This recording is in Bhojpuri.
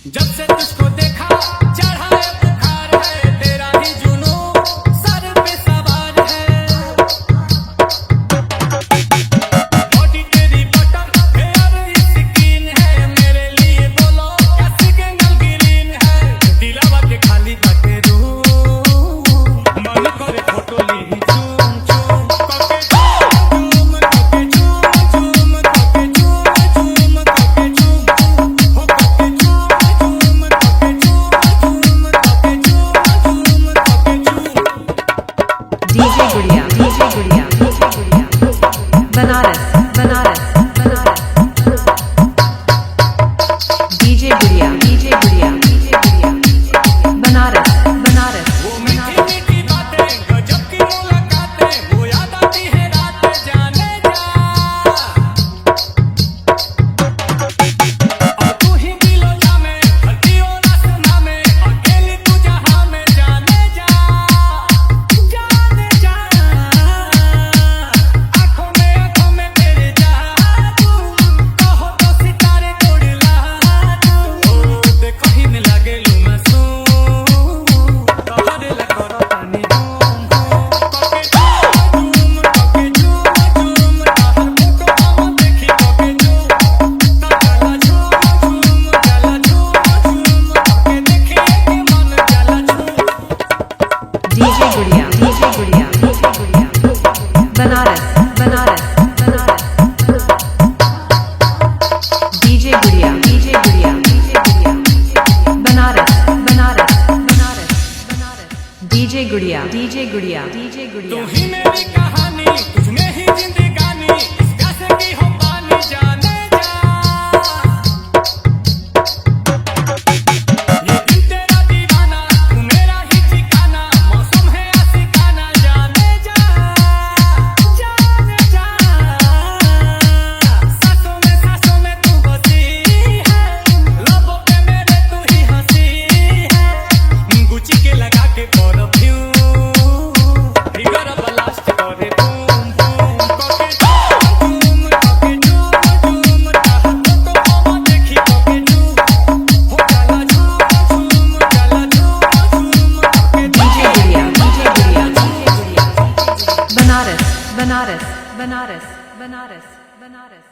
जब से तुझको देखा चढ़ा है बुखार है, तेरा ही जुनून सर पे सवार है। बॉडी तेरी बटन हेयर स्किन है, मेरे लिए बोलो क्या सिग्नल ग्रीन है। दिलावा के खाली बाटे रूम, मन करे फोटो ली चूम चूम करके चूम करके चूम चूम करके चूम चूम करके चूम हो करके चूम करके चूम करके चूम करके चूम। डीजे गुड़िया बनारस बनारस बनारस डीजे गुड़िया बनारस बनारस वो मीठी मीठी बातें गजब की मुलाकातें, वो याद आती है रात जाने जा। अब तू ही दिलो जामे धरती और आसमां में, अकेली तू जहां में जाने जा जाने जा। आंखों में तेरे जादू, कहो तो सितारे तोड़ला तू। देखो ही में लागे लू मासूम, तोहरे ला करो तानी धूम धूम करके झूम करके झूम झूम। ताहर फोटो हम देखी करके झूम, चला झूम झूम चला झूम झूम करके देखिए कि मन चला झूम। डीजे गुड़िया बनारस बनारस बनारस डीजे गुड़िया बनारस बनारस बनारस बनारस डीजे गुड़िया तू ही मेरी कहानी, तुझ में ही जिंदगानी, इस प्यासे की हो पानी जाने जा। ये दिल तेरा दीवाना, तू मेरा ही ठिकाना, मौसम है आशिकाना जाने जा जाने जा। सांसों में तू बसी है, लबों पे मेरे तू ही हंसी है। गुची के लगा के परफ्यूम, फिगर ब्लास्ट करे बूम बूम करके झूम करके झूम झूम। ताहर फोटो हम देखी करके झूम हो चला झूम चला झूम करके डीजे गुड़िया बनारस बनारस बनारस बनारस बनारस